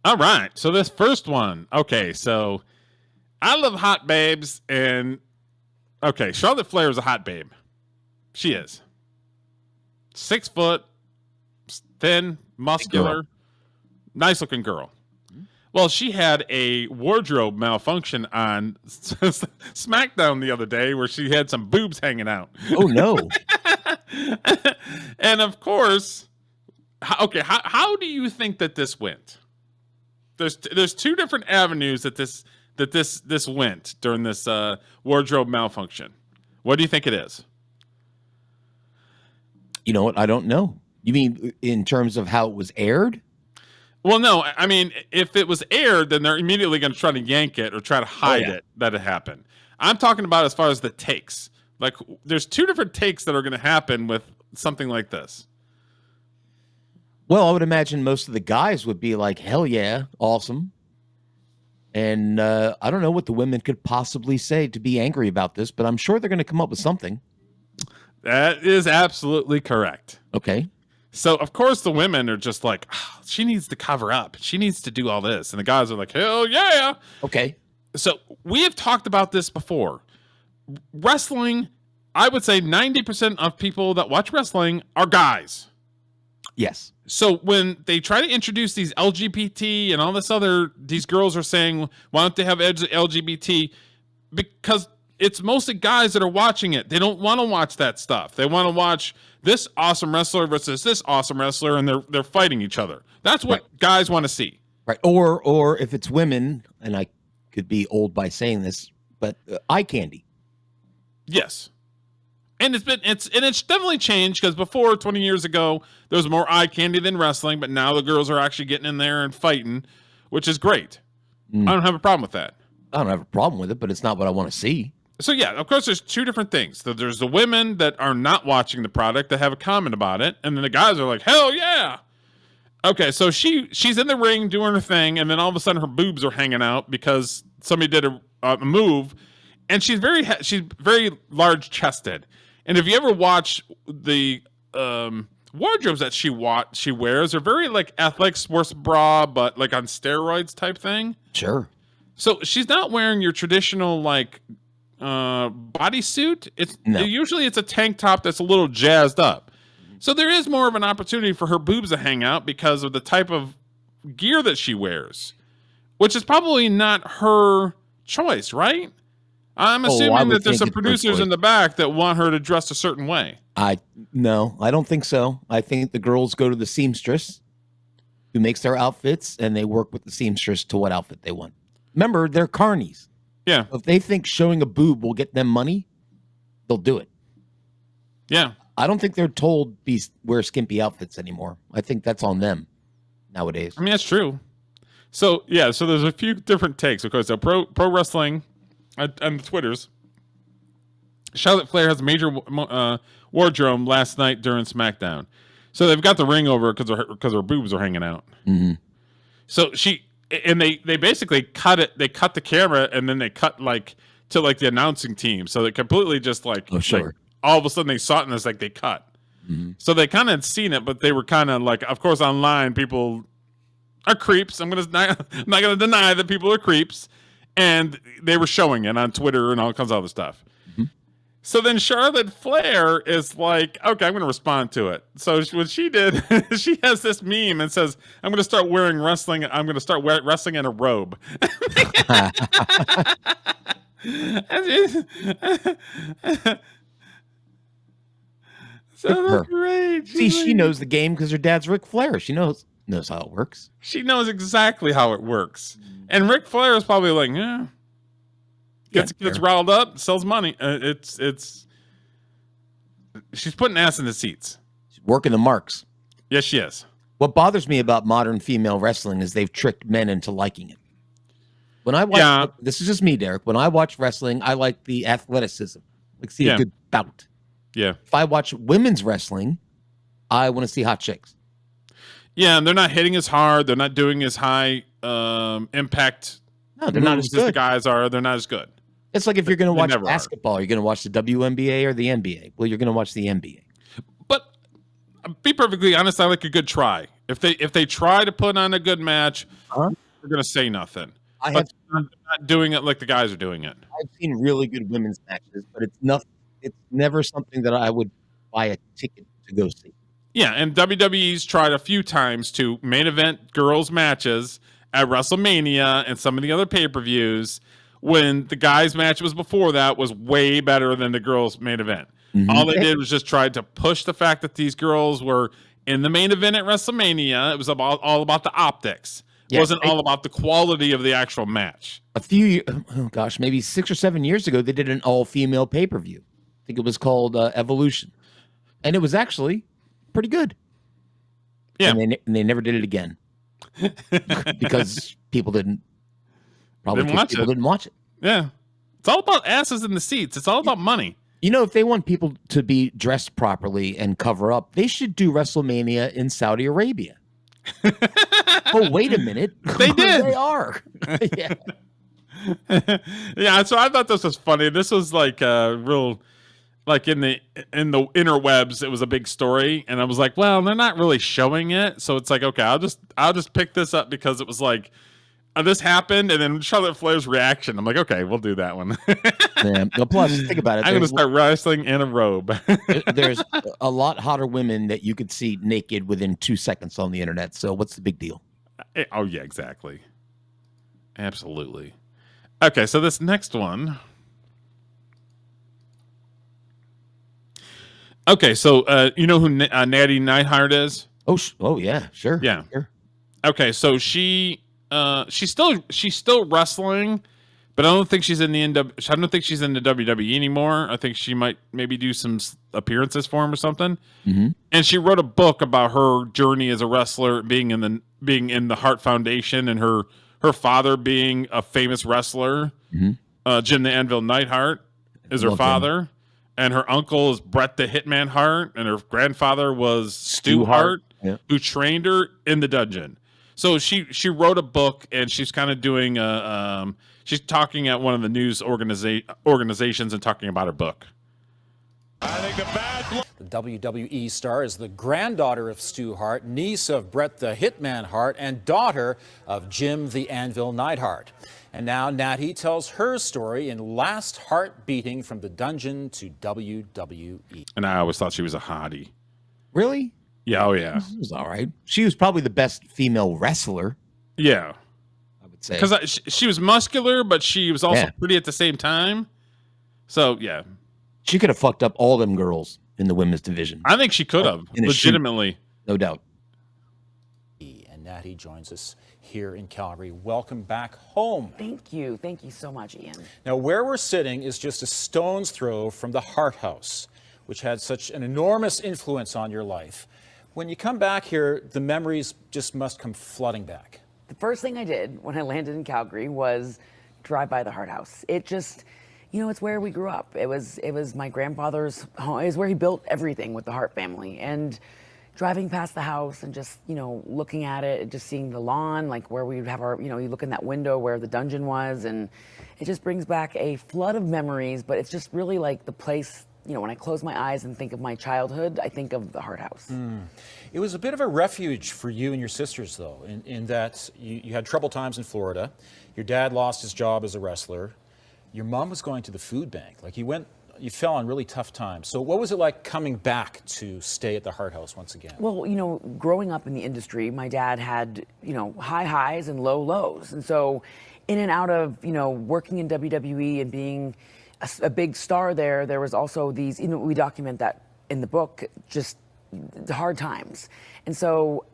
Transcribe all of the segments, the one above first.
All right. So this first one. Okay. So I love hot babes. And okay, Charlotte Flair is a hot babe. She is 6 foot, thin, muscular, nice looking girl. Well, she had a wardrobe malfunction on SmackDown the other day where she had some boobs hanging out. Oh, no. And of course, okay, how do you think that this went? There's 2 different avenues that this went during this wardrobe malfunction. What do you think it is? You know what? I don't know. You mean in terms of how it was aired? Well, no. I mean, if it was aired, then they're immediately going to try to yank it or try to hide it that it happened. I'm talking about as far as the takes. Like, there's 2 different takes that are going to happen with something like this. Well, I would imagine most of the guys would be like, hell yeah, awesome. And I don't know what the women could possibly say to be angry about this, but I'm sure they're going to come up with something. That is absolutely correct. Okay. So, of course, the women are just like, oh, she needs to cover up. She needs to do all this. And the guys are like, hell yeah. Okay. So, we have talked about this before. Wrestling, I would say 90% of people that watch wrestling are guys. Yes. So, when they try to introduce these LGBT and all this other, these girls are saying, why don't they have LGBT? Because it's mostly guys that are watching it. They don't want to watch that stuff. They want to watch this awesome wrestler versus this awesome wrestler, and they're fighting each other. That's what guys want to see. Right. Or if it's women, and I could be old by saying this, but eye candy. Yes. And it's definitely changed, because before, 20 years ago, there was more eye candy than wrestling, but now the girls are actually getting in there and fighting, which is great. I don't have a problem with that. I don't have a problem with it, but it's not what I want to see. So, yeah, of course, there's 2 different things. So there's the women that are not watching the product that have a comment about it, and then the guys are like, hell yeah. Okay, so she's in the ring doing her thing, and then all of a sudden her boobs are hanging out because somebody did a move, and she's very large chested. And if you ever watch the wardrobes that she wears, they're very like athletic sports bra, but like on steroids type thing. Sure. So she's not wearing your traditional like bodysuit. Usually it's a tank top that's a little jazzed up. So there is more of an opportunity for her boobs to hang out because of the type of gear that she wears, which is probably not her choice, right? I'm assuming that there's some producers in the back that want her to dress a certain way. No, I don't think so. I think the girls go to the seamstress who makes their outfits, and they work with the seamstress to what outfit they want. Remember, they're carnies. Yeah. If they think showing a boob will get them money, they'll do it. Yeah. I don't think they're told wear skimpy outfits anymore. I think that's on them nowadays. I mean, that's true. So, yeah, so there's a few different takes. Of course, pro wrestling on the Twitters. Charlotte Flair has a major wardrobe last night during SmackDown. So they've got the ring over because her boobs are hanging out. Mm-hmm. So they basically cut it. They cut the camera, and then they cut like to like the announcing team. So they completely just like, like all of a sudden they saw it and it's like they cut. Mm-hmm. So they kind of had seen it, but they were kind of like, of course, online people are creeps. I'm not gonna deny that people are creeps, and they were showing it on Twitter and all kinds of other stuff. Mm-hmm. So then Charlotte Flair is like, okay, I'm going to respond to it. So what she did, she has this meme and says, I'm going to start wearing wrestling. I'm going to start wrestling in a robe. So that's great. See, she knows the game because her dad's Ric Flair. She knows how it works. She knows exactly how it works. And Ric Flair is probably like, yeah. Gets riled up, sells money. She's putting ass in the seats. She's working the marks. Yes, she is. What bothers me about modern female wrestling is they've tricked men into liking it. When I watch, this is just me, Derek. When I watch wrestling, I like the athleticism. Like see a good bout. Yeah. If I watch women's wrestling, I want to see hot chicks. Yeah, and they're not hitting as hard. They're not doing as high impact. No, they're not as good. The guys are. They're not as good. It's like if you're going to watch basketball, you're going to watch the WNBA or the NBA. Well, you're going to watch the NBA. But be perfectly honest, I like a good try. If they try to put on a good match, Huh? they're gonna say nothing. I But have they're not doing it like the guys are doing it. I've seen really good women's matches, but it's never something that I would buy a ticket to go see. Yeah, and WWE's tried a few times to main event girls matches at WrestleMania and some of the other pay-per-views when the guys match was before that was way better than the girls main event. Mm-hmm. All they did was just try to push the fact that these girls were in the main event at WrestleMania. It was all about the optics. It wasn't all about the quality of the actual match. Maybe 6 or 7 years ago, they did an all-female pay-per-view. I think it was called Evolution. And it was actually pretty good. Yeah. And they never did it again. Because people didn't watch it. Yeah. It's all about asses in the seats. It's all about money. You know, if they want people to be dressed properly and cover up, they should do WrestleMania in Saudi Arabia. Oh, wait a minute. They did. They are. Yeah. Yeah, so I thought this was funny. This was like a real, like in the interwebs, it was a big story, and I was like, well, they're not really showing it, so it's like, okay, I'll just pick this up because it was like this happened, and then Charlotte Flair's reaction. I'm like, okay, we'll do that one. Yeah. Well, plus, think about it. I'm gonna start wrestling in a robe. There's a lot hotter women that you could see naked within 2 seconds on the internet. So what's the big deal? Oh yeah, exactly. Absolutely. Okay, so this next one. Okay, so you know who Nattie Neidhart is? Oh yeah, sure. Yeah. Sure. Okay, so she's still wrestling, but I don't think she's in the I don't think she's in the WWE anymore. I think she might maybe do some appearances for him or something. Mm-hmm. And she wrote a book about her journey as a wrestler, being in the Hart Foundation, and her father being a famous wrestler. Mm-hmm. Jim the Anvil Neidhart is her father. Him. And her uncle is Bret the Hitman Hart, and her grandfather was Stu Hart, who trained her in the dungeon. So she wrote a book, and she's kind of doing she's talking at one of the news organizations and talking about her book. The WWE star is the granddaughter of Stu Hart, niece of Bret the Hitman Hart, and daughter of Jim the Anvil Neidhart. And now Nattie tells her story in Last Heart Beating from the Dungeon to WWE. And I always thought she was a hottie. Really? Yeah, oh yeah. She was all right. She was probably the best female wrestler. Yeah. I would say. Because she was muscular, but she was also pretty at the same time. So, yeah. She could have fucked up all them girls in the women's division. I think she could have, legitimately. No doubt. And Nattie joins us here in Calgary. Welcome back home. Thank you. Thank you so much, Ian. Now, where we're sitting is just a stone's throw from the Hart House, which had such an enormous influence on your life. When you come back here, the memories just must come flooding back. The first thing I did when I landed in Calgary was drive by the Hart House. It just, you know, it's where we grew up. It was my grandfather's home. It was where he built everything with the Hart family. And driving past the house and just, you know, looking at it and just seeing the lawn, like where we would have our, you know, you look in that window where the dungeon was, and it just brings back a flood of memories. But it's just really like the place, you know, when I close my eyes and think of my childhood, I think of the Hart House. It was a bit of a refuge for you and your sisters, though, in that you had troubled times in Florida. Your dad lost his job as a wrestler. Your mom was going to the food bank. Like you fell on really tough times. So what was it like coming back to stay at the Hart House once again? Well, you know, growing up in the industry, my dad had, you know, high highs and low lows. And so in and out of, you know, working in WWE and being a big star there was also these, you know, we document that in the book, just the hard times. And so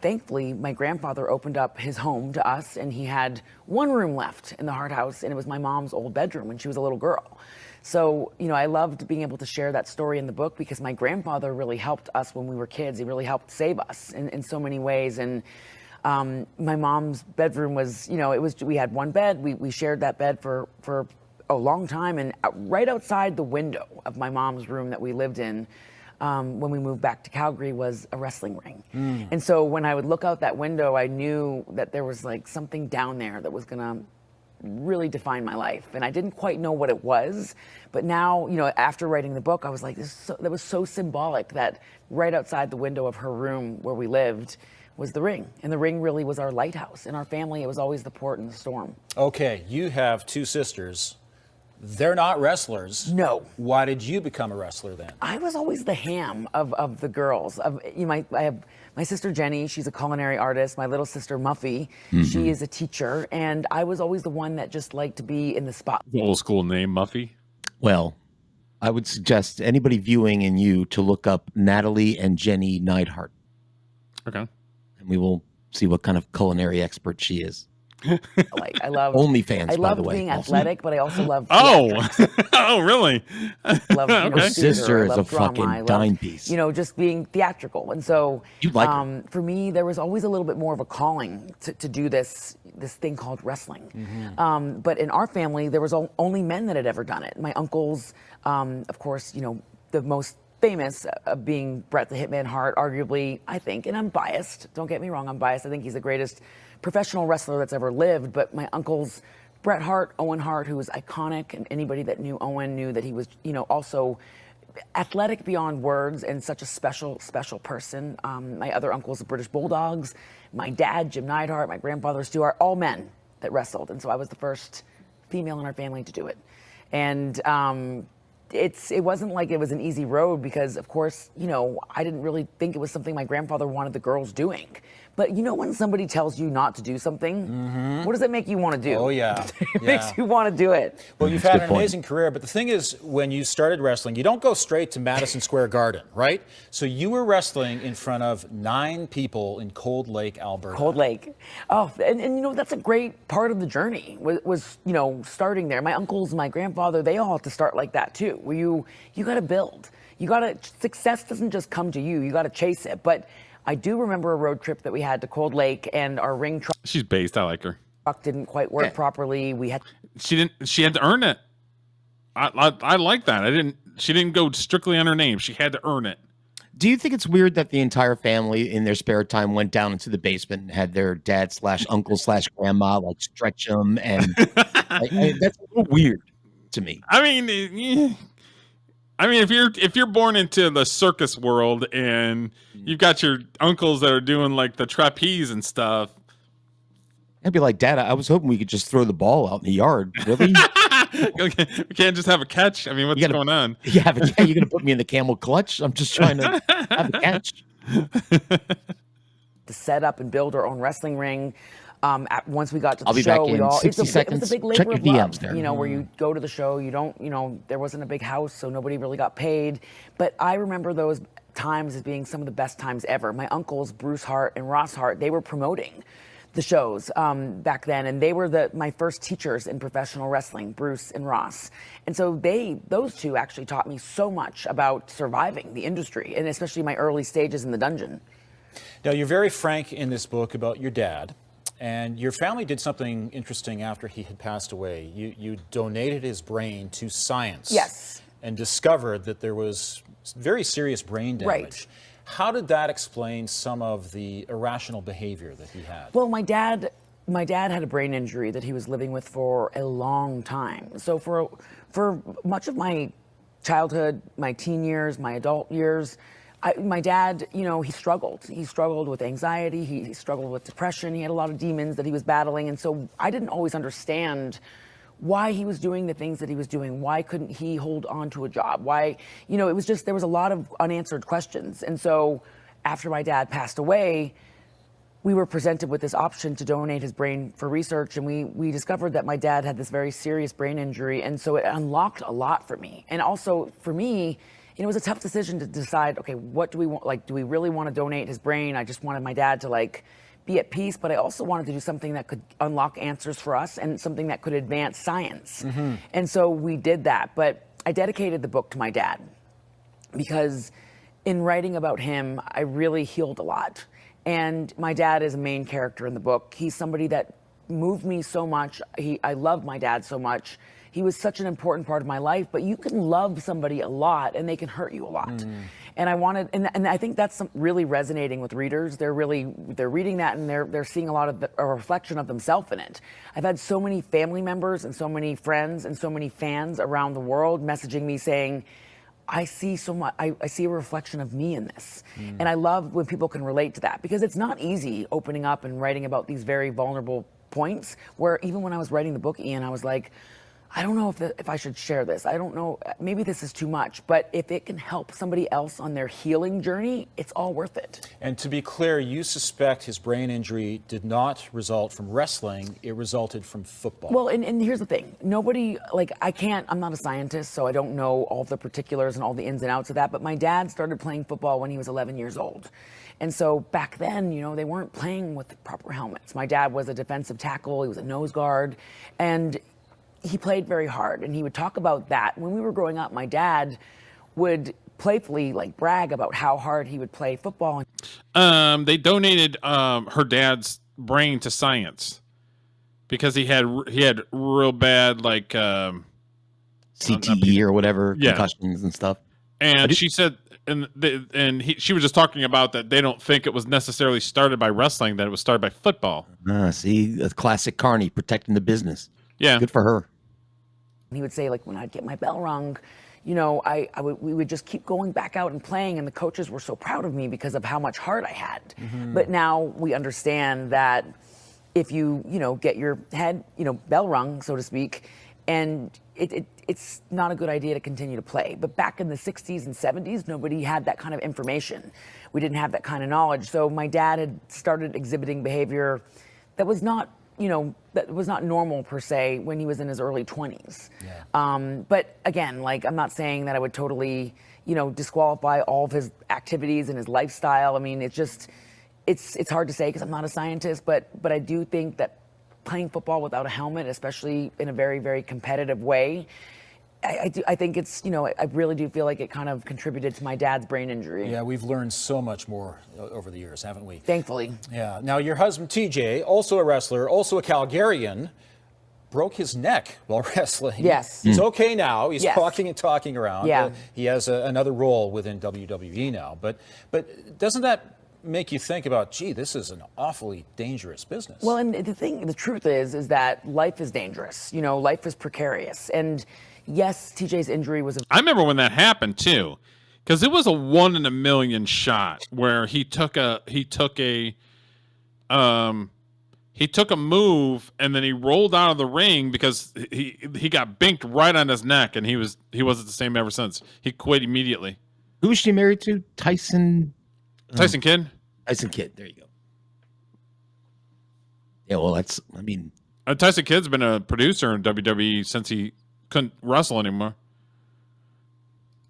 thankfully, my grandfather opened up his home to us, and he had one room left in the Hart House, and it was my mom's old bedroom when she was a little girl. So, you know, I loved being able to share that story in the book because my grandfather really helped us when we were kids. He really helped save us in so many ways. And my mom's bedroom was, you know, we had one bed. We shared that bed for a long time. And right outside the window of my mom's room that we lived in, when we moved back to Calgary, was a wrestling ring. And so when I would look out that window, I knew that there was like something down there that was gonna really defined my life. And I didn't quite know what it was. But now, after writing the book, I was like, that was so symbolic that right outside the window of her room where we lived was the ring. And the ring really was our lighthouse. In our family, it was always the port in the storm. Okay, you have 2 sisters. They're not wrestlers. No. Why did you become a wrestler then? I was always the ham of the girls. I have my sister Jenny, she's a culinary artist. My little sister Muffy, she is a teacher. And I was always the one that just liked to be in the spot. The old school name, Muffy. Well, I would suggest anybody viewing in you to look up Natalie and Jenny Neidhart. Okay. And we will see what kind of culinary expert she is. I love OnlyFans, by the way. I love being athletic, but I also love oh, really? I love Your sister is a drama. fucking dime piece. Just being theatrical. And so You like her. for me, there was always a little bit more of a calling to do this thing called wrestling. But in our family, there was only men that had ever done it. My uncles, of course, the most famous being Bret the Hitman Hart, arguably, I think, and I'm biased. Don't get me wrong, I'm biased. I think he's the greatest professional wrestler that's ever lived. But my uncles, Bret Hart, Owen Hart, who was iconic, and anybody that knew Owen knew that he was, also athletic beyond words and such a special, special person. My other uncles, the British Bulldogs, my dad, Jim Neidhart, my grandfather, Stuart, all men that wrestled. And so I was the first female in our family to do it. And it wasn't like it was an easy road because, of course, I didn't really think it was something my grandfather wanted the girls doing. But when somebody tells you not to do something, what does it make you want to do? Oh, yeah. It makes you want to do it. Well, you've had an amazing career, but the thing is, when you started wrestling, you don't go straight to Madison Square Garden, right? So you were wrestling in front of 9 people in Cold Lake, Alberta. Cold Lake. Oh, and that's a great part of the journey was starting there. My uncles, my grandfather, they all had to start like that too, where you got to build. Success doesn't just come to you. You got to chase it. But I do remember a road trip that we had to Cold Lake, and our ring truck. She's based. I like her. Didn't quite work properly. She had to earn it. I like that. She didn't go strictly on her name. She had to earn it. Do you think it's weird that the entire family in their spare time went down into the basement and had their dad / uncle / grandma stretch them? And that's a little weird to me. I mean, if you're born into the circus world and you've got your uncles that are doing the trapeze and stuff, I'd be like, Dad, I was hoping we could just throw the ball out in the yard. Really? Okay, we can't just have a catch. I mean, what's going on? Yeah, you're going to put me in the camel clutch? I'm just trying to have a catch. To set up and build our own wrestling ring. Once we got to the I'll be show, back in 60 seconds. It was a big Check labor of your love, DMs there. where you go to the show, there wasn't a big house, so nobody really got paid. But I remember those times as being some of the best times ever. My uncles, Bruce Hart and Ross Hart, they were promoting the shows back then, and they were my first teachers in professional wrestling, Bruce and Ross. And so those two actually taught me so much about surviving the industry, and especially my early stages in the dungeon. Now, you're very frank in this book about your dad, and your family did something interesting after he had passed away. You donated his brain to science. Yes. And discovered that there was very serious brain damage. Right. How did that explain some of the irrational behavior that he had? Well, my dad had a brain injury that he was living with for a long time. So for much of my childhood, my teen years, my adult years, my dad, he struggled. He struggled with anxiety. He struggled with depression. He had a lot of demons that he was battling. And so I didn't always understand why he was doing the things that he was doing. Why couldn't he hold on to a job? Why, it was just, there was a lot of unanswered questions. And so after my dad passed away, we were presented with this option to donate his brain for research. And we discovered that my dad had this very serious brain injury. And so it unlocked a lot for me. And also for me, it was a tough decision to decide, okay, what do we want? Do we really want to donate his brain? I just wanted my dad to be at peace, but I also wanted to do something that could unlock answers for us and something that could advance science. And so we did that. But I dedicated the book to my dad because in writing about him, I really healed a lot. And my dad is a main character in the book. He's somebody that moved me so much. I love my dad so much. He was such an important part of my life, but you can love somebody a lot and they can hurt you a lot. And I wanted, and I think that's really resonating with readers. They're reading that, and they're seeing a lot of a reflection of themselves in it. I've had so many family members and so many friends and so many fans around the world messaging me saying, I see so much, I see a reflection of me in this. And I love when people can relate to that, because it's not easy opening up and writing about these very vulnerable points, where even when I was writing the book, Ian, I was like, I don't know if I should share this. I don't know, maybe this is too much, but if it can help somebody else on their healing journey, it's all worth it. And to be clear, you suspect his brain injury did not result from wrestling, it resulted from football. Well, and here's the thing. Nobody, like, I'm not a scientist, so I don't know all the particulars and all the ins and outs of that, but my dad started playing football when he was 11 years old. And so back then, you know, they weren't playing with the proper helmets. My dad was a defensive tackle, he was a nose guard, and he played very hard, and he would talk about that. When we were growing up, my dad would playfully brag about how hard he would play football. They donated her dad's brain to science because he had real bad CTE or whatever, concussions and stuff. And she said, she was just talking about that they don't think it was necessarily started by wrestling, that it was started by football. See, a classic Carney protecting the business. Yeah, good for her. He would say, when I'd get my bell rung, you know, we would just keep going back out and playing, and the coaches were so proud of me because of how much heart I had. But now we understand that if you get your head, bell rung, so to speak, and it's not a good idea to continue to play. But back in the 60s and 70s, nobody had that kind of information. We didn't have that kind of knowledge. So my dad had started exhibiting behavior that was not normal per se when he was in his early 20s. But again, I'm not saying that I would totally, disqualify all of his activities and his lifestyle. I mean, it's hard to say because I'm not a scientist, but I do think that playing football without a helmet, especially in a very, very competitive way, I think it's, I really do feel like it kind of contributed to my dad's brain injury. Yeah, we've learned so much more over the years, haven't we? Thankfully. Yeah. Now, your husband, TJ, also a wrestler, also a Calgarian, broke his neck while wrestling. Yes. He's okay now. He's yes. walking and talking around. Yeah. He has another role within WWE now. But doesn't that make you think about, gee, this is an awfully dangerous business? Well, and the truth is that life is dangerous. Life is precarious. And yes, TJ's injury was I remember when that happened too, because it was a 1 in a million shot where he took a move and then he rolled out of the ring because he got binked right on his neck, and he wasn't the same ever since. He quit immediately. Who was she married to? Tyson Kidd. Tyson Kidd. There you go. Yeah, well, Tyson Kidd's been a producer in WWE since he couldn't wrestle anymore.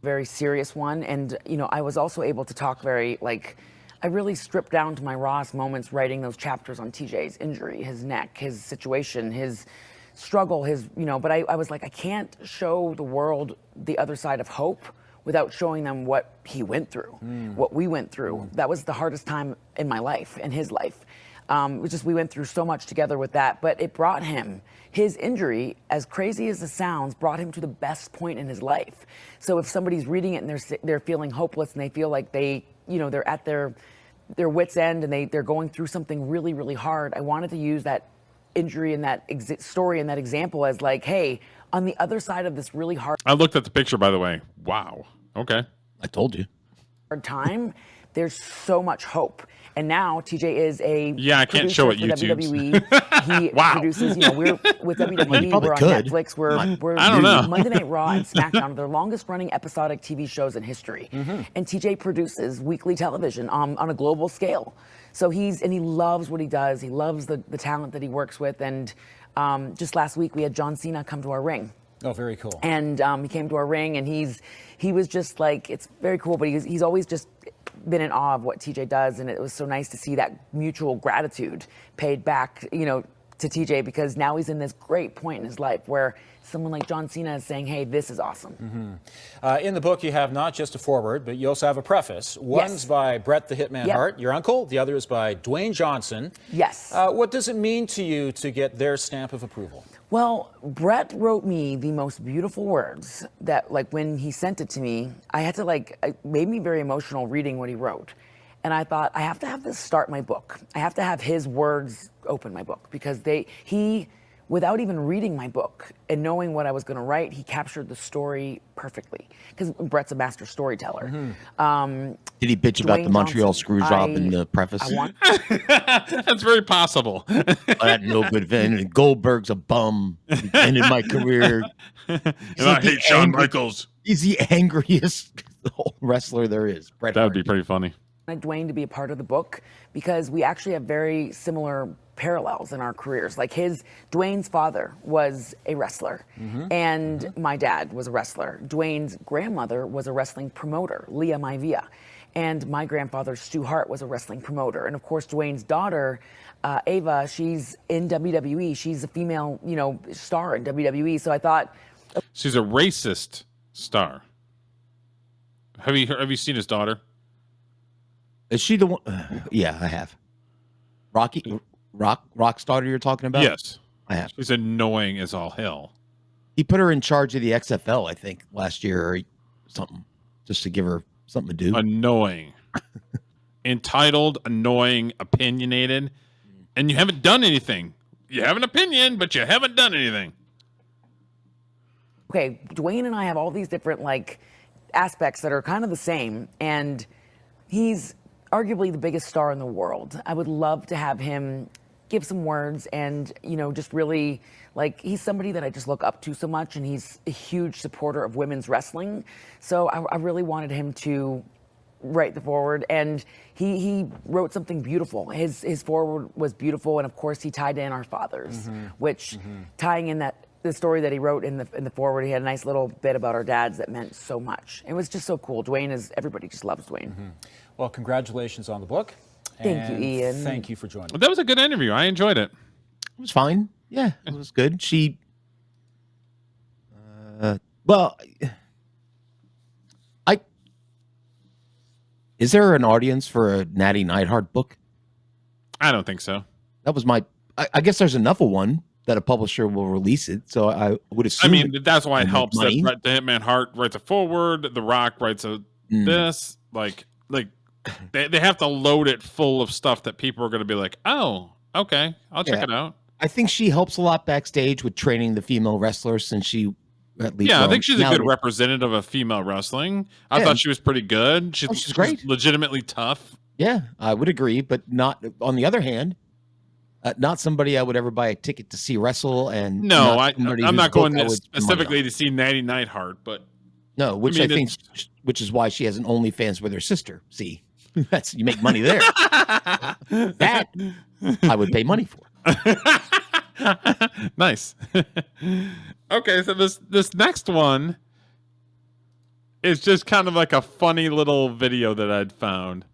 Very serious one. And, I was also able to talk I really stripped down to my rawest moments writing those chapters on TJ's injury, his neck, his situation, his struggle, but I was like, I can't show the world the other side of hope without showing them what he went through, what we went through. That was the hardest time in my life, in his life. We went through so much together with that, but it brought him, his injury, as crazy as it sounds, brought him to the best point in his life. So if somebody's reading it and they're feeling hopeless and they feel like they're at their wit's end and they're going through something really, really hard, I wanted to use that injury and that story and that example as hey, on the other side of this really hard. I looked at the picture, by the way. Wow. Okay. I told you. Hard time. There's so much hope. And now TJ is a I can't show it YouTube. He produces, we're with WWE, we're on Netflix, we're I don't know. Monday Night Raw and SmackDown, their longest running episodic TV shows in history. And TJ produces weekly television on a global scale. So he loves what he does. He loves the talent that he works with. And just last week we had John Cena come to our ring. Oh, very cool. And he came to our ring, and he was just it's very cool, but he's always just been in awe of what TJ does, and it was so nice to see that mutual gratitude paid back, to TJ, because now he's in this great point in his life where someone like John Cena is saying, hey, this is awesome. In the book, you have not just a foreword, but you also have a preface. One's by Bret the Hitman Hart, your uncle. The other is by Dwayne Johnson. Yes. What does it mean to you to get their stamp of approval? Well, Brett wrote me the most beautiful words that, like, when he sent it to me, I had to, like, it made me very emotional reading what he wrote. And I thought, I have to have this start my book. I have to have his words open my book, because he, without even reading my book and knowing what I was going to write, he captured the story perfectly, because Brett's a master storyteller. Did he bitch about the Montreal screw job in the preface? That's very possible. I had no good fan. And Goldberg's a bum. He ended my career. And I hate Shawn Michaels. He's the angriest wrestler there is. Bret That would Hart. be pretty funny. I wanted Dwayne to be a part of the book because we actually have very similar parallels in our careers. Like Dwayne's father was a wrestler, and my dad was a wrestler. Dwayne's grandmother was a wrestling promoter, Leah Maivia, and my grandfather, Stu Hart, was a wrestling promoter. And of course, Dwayne's daughter, Ava, she's in WWE. She's a female, star in WWE. So I thought, she's a racist star. Have you seen his daughter? Is she the one? Yeah, I have. Rock's daughter you're talking about? Yes. I have. She's annoying as all hell. He put her in charge of the XFL, I think, last year or something, just to give her something to do. Annoying. Entitled, annoying, opinionated, and you haven't done anything. You have an opinion, but you haven't done anything. okay, Dwayne and I have all these different aspects that are kind of the same, and he's arguably the biggest star in the world. I would love to have him give some words and, just really, he's somebody that I just look up to so much, and he's a huge supporter of women's wrestling. So I really wanted him to write the foreword, and he wrote something beautiful. His foreword was beautiful, and of course he tied in our fathers, which tying in the story that he wrote in the foreword, he had a nice little bit about our dads that meant so much. It was just so cool. Everybody just loves Dwayne. Well, congratulations on the book. Thank you, Ian. Thank you for joining. That was a good interview. I enjoyed it. It was fine. Yeah, it was good. Is there an audience for a Nattie Neidhart book? I don't think so. That was I guess there's enough of one that a publisher will release it. So I would assume. That's why it helps that money. the Hitman Hart writes a forward, The Rock writes this. They have to load it full of stuff that people are going to be like, oh, okay, I'll check it out. I think she helps a lot backstage with training the female wrestlers, since she at least. Yeah, I think she's a good representative of female wrestling. I thought she was pretty good. She's great. Legitimately tough. Yeah, I would agree, but not on the other hand, not somebody I would ever buy a ticket to see wrestle. And no, I'm not going there specifically to see Nattie Neidhart, but no, which I think, which is why she has an OnlyFans with her sister. See, you make money there. That I would pay money for. Nice. Okay, so this next one is just kind of like a funny little video that I'd found.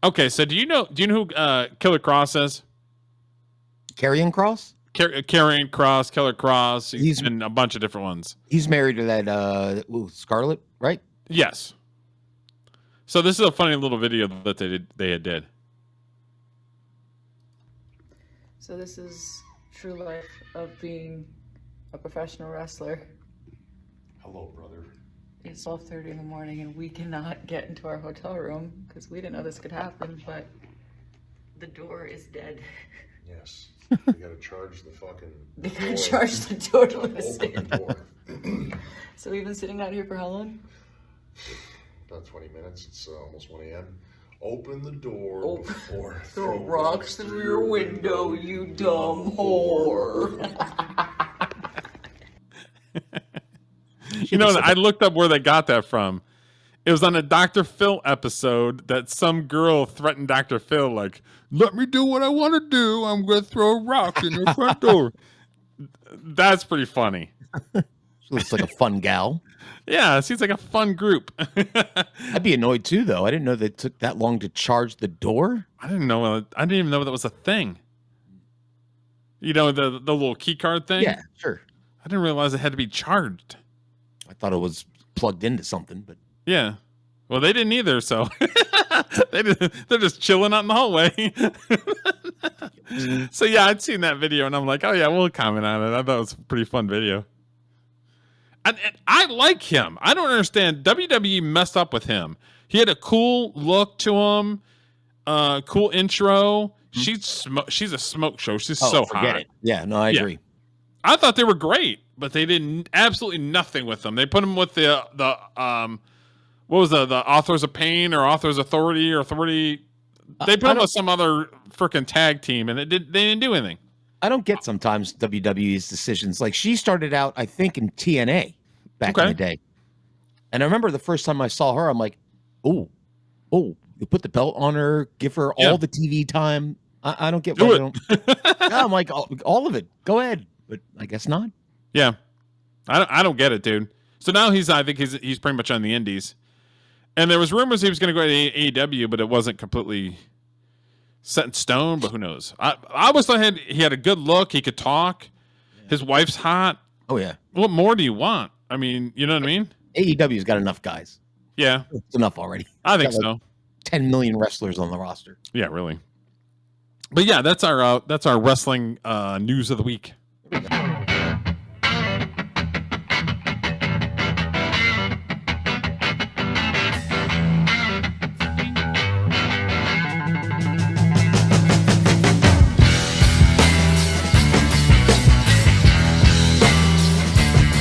Okay, so do you know who Killer Kross is? Karrion Kross? Karrion Kross, Killer Kross. He's in a bunch of different ones. He's married to that Scarlett, right? Yes. So this is a funny little video that they did. So this is true life of being a professional wrestler. Hello, brother. It's 12:30 in the morning and we cannot get into our hotel room because we didn't know this could happen, but the door is dead. Yes. You gotta charge the fucking They gotta charge the door to Open listen. the door. So we've been sitting out here for how long? About 20 minutes. It's almost 1 a.m. Open the door before Throw rocks through your window, you dumb whore. I looked up where they got that from. It was on a Dr. Phil episode that some girl threatened Dr. Phil, like, let me do what I want to do. I'm going to throw a rock in your front door. That's pretty funny. She looks like a fun gal. Yeah, it seems like a fun group. I'd be annoyed too, though. I didn't know they took that long to charge the door. I didn't even know that was a thing. The little key card thing? Yeah, sure. I didn't realize it had to be charged. I thought it was plugged into something, but yeah. Well, they didn't either, so they're just chilling out in the hallway. So yeah, I'd seen that video and I'm like, oh yeah, we'll comment on it. I thought it was a pretty fun video. And I like him. I don't understand. WWE messed up with him. He had a cool look to him, cool intro. She's a smoke show. She's so hot. It. Yeah, no, I agree. I thought they were great, but they did absolutely nothing with them. They put them with the what was the Authors of Pain or Authors Authority or Authority. They put them with some other freaking tag team, and they didn't do anything. I don't get sometimes WWE's decisions. Like she started out, I think, in TNA back in the day, and I remember the first time I saw her, I'm like, oh, you put the belt on her, give her all the TV time. I don't get why I'm like all of it. Go ahead, but I guess not. Yeah, I don't get it, dude. So now I think he's pretty much on the indies, and there was rumors he was going to go to AEW, but it wasn't completely set in stone. But who knows? I always thought he had a good look. He could talk. His wife's hot. Oh yeah. What more do you want? I mean, you know what I mean? AEW's got enough guys. Yeah, it's enough already. I think so. 10 million wrestlers on the roster. Yeah, really. But yeah, that's our wrestling news of the week.